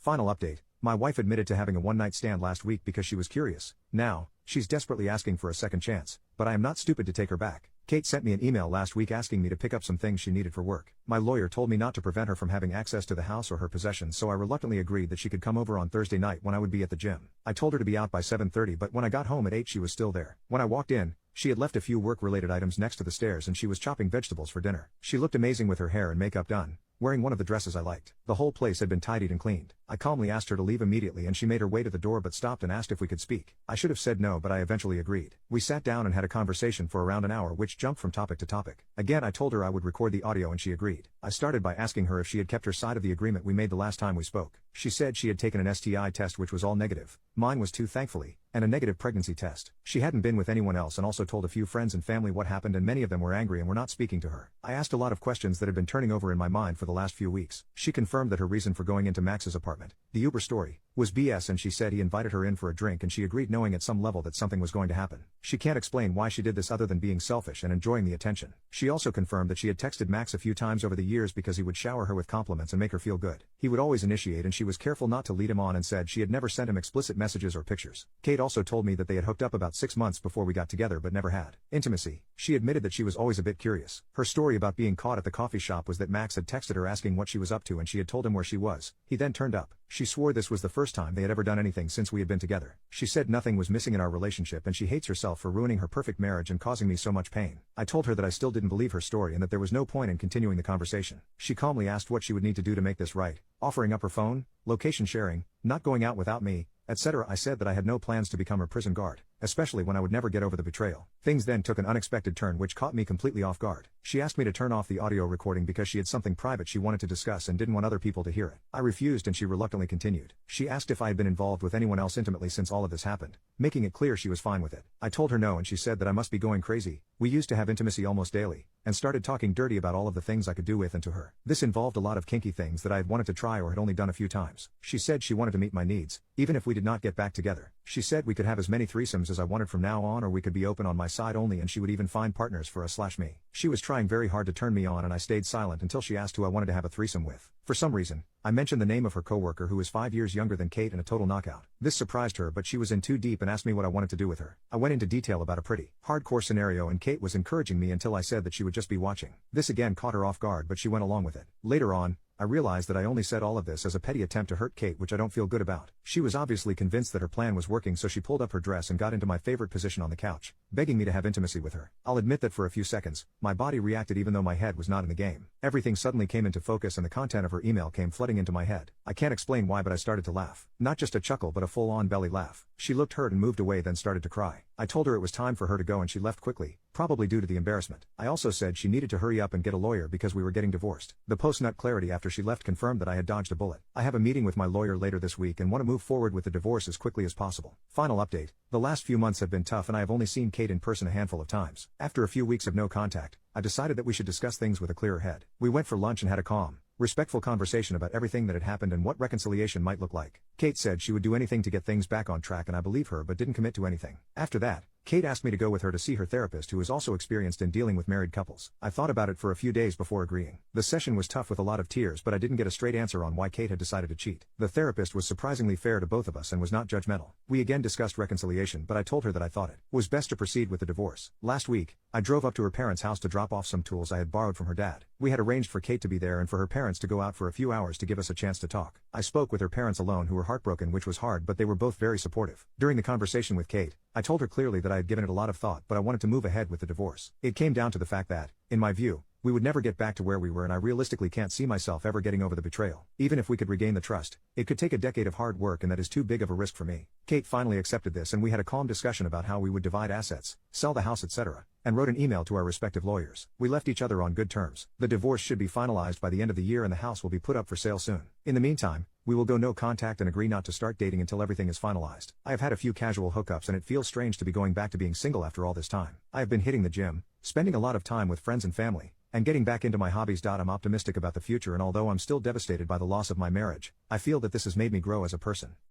Final update. My wife admitted to having a one-night stand last week because she was curious. Now, she's desperately asking for a second chance, but I am not stupid to take her back. Kate sent me an email last week asking me to pick up some things she needed for work. My lawyer told me not to prevent her from having access to the house or her possessions, so I reluctantly agreed that she could come over on Thursday night when I would be at the gym. I told her to be out by 7:30, but when I got home at 8 she was still there. When I walked in, she had left a few work-related items next to the stairs and she was chopping vegetables for dinner. She looked amazing with her hair and makeup done, wearing one of the dresses I liked. The whole place had been tidied and cleaned. I calmly asked her to leave immediately and she made her way to the door but stopped and asked if we could speak. I should have said no, but I eventually agreed. We sat down and had a conversation for around an hour which jumped from topic to topic. Again I told her I would record the audio and she agreed. I started by asking her if she had kept her side of the agreement we made the last time we spoke. She said she had taken an STI test which was all negative. Mine was too, thankfully, and a negative pregnancy test. She hadn't been with anyone else and also told a few friends and family what happened, and many of them were angry and were not speaking to her. I asked a lot of questions that had been turning over in my mind for the last few weeks. She confirmed that her reason for going into Max's apartment, the Uber story, was BS, and she said he invited her in for a drink and she agreed knowing at some level that something was going to happen. She can't explain why she did this other than being selfish and enjoying the attention. She also confirmed that she had texted Max a few times over the years because he would shower her with compliments and make her feel good. He would always initiate and she was careful not to lead him on and said she had never sent him explicit messages or pictures. Kate also told me that they had hooked up about 6 months before we got together but never had intimacy. She admitted that she was always a bit curious. Her story about being caught at the coffee shop was that Max had texted her asking what she was up to and she had told him where she was. He then turned up. She swore this was the first time they had ever done anything since we had been together. She said nothing was missing in our relationship and she hates herself for ruining her perfect marriage and causing me so much pain. I told her that I still didn't believe her story and that there was no point in continuing the conversation. She calmly asked what she would need to do to make this right, offering up her phone, location sharing, not going out without me, etc. I said that I had no plans to become her prison guard, especially when I would never get over the betrayal. Things then took an unexpected turn which caught me completely off guard. She asked me to turn off the audio recording because she had something private she wanted to discuss and didn't want other people to hear it. I refused and she reluctantly continued. She asked if I had been involved with anyone else intimately since all of this happened, making it clear she was fine with it. I told her no and she said that I must be going crazy. We used to have intimacy almost daily, and started talking dirty about all of the things I could do with and to her. This involved a lot of kinky things that I had wanted to try or had only done a few times. She said she wanted to meet my needs, even if we did not get back together. She said we could have as many threesomes as I wanted from now on, or we could be open on my side only, and she would even find partners for us/me. She was trying very hard to turn me on and I stayed silent until she asked who I wanted to have a threesome with. For some reason, I mentioned the name of her coworker who is 5 years younger than Kate and a total knockout. This surprised her, but she was in too deep and asked me what I wanted to do with her. I went into detail about a pretty hardcore scenario and Kate was encouraging me until I said that she would just be watching. This again caught her off guard, but she went along with it. Later on, I realized that I only said all of this as a petty attempt to hurt Kate, which I don't feel good about. She was obviously convinced that her plan was working, so she pulled up her dress and got into my favorite position on the couch, begging me to have intimacy with her. I'll admit that for a few seconds, my body reacted even though my head was not in the game. Everything suddenly came into focus and the content of her email came flooding into my head. I can't explain why, but I started to laugh. Not just a chuckle but a full-on belly laugh. She looked hurt and moved away, then started to cry. I told her it was time for her to go and she left quickly, probably due to the embarrassment. I also said she needed to hurry up and get a lawyer because we were getting divorced. The post-nut clarity after she left confirmed that I had dodged a bullet. I have a meeting with my lawyer later this week and want to move forward with the divorce as quickly as possible. Final update. The last few months have been tough and I have only seen Kate in person a handful of times. After a few weeks of no contact, I decided that we should discuss things with a clearer head. We went for lunch and had a calm, respectful conversation about everything that had happened and what reconciliation might look like. Kate said she would do anything to get things back on track and I believe her, but didn't commit to anything. After that, Kate asked me to go with her to see her therapist, who is also experienced in dealing with married couples. I thought about it for a few days before agreeing. The session was tough with a lot of tears, but I didn't get a straight answer on why Kate had decided to cheat. The therapist was surprisingly fair to both of us and was not judgmental. We again discussed reconciliation, but I told her that I thought it was best to proceed with the divorce. Last week, I drove up to her parents' house to drop off some tools I had borrowed from her dad. We had arranged for Kate to be there and for her parents to go out for a few hours to give us a chance to talk. I spoke with her parents alone, who were heartbroken, which was hard, but they were both very supportive. During the conversation with Kate, I told her clearly that I had given it a lot of thought, but I wanted to move ahead with the divorce. It came down to the fact that, in my view, we would never get back to where we were and I realistically can't see myself ever getting over the betrayal. Even if we could regain the trust, it could take a decade of hard work and that is too big of a risk for me. Kate finally accepted this and we had a calm discussion about how we would divide assets, sell the house, etc., and wrote an email to our respective lawyers. We left each other on good terms. The divorce should be finalized by the end of the year and the house will be put up for sale soon. In the meantime, we will go no contact and agree not to start dating until everything is finalized. I have had a few casual hookups and it feels strange to be going back to being single after all this time. I have been hitting the gym, spending a lot of time with friends and family, and getting back into my hobbies. I'm optimistic about the future, and although I'm still devastated by the loss of my marriage, I feel that this has made me grow as a person.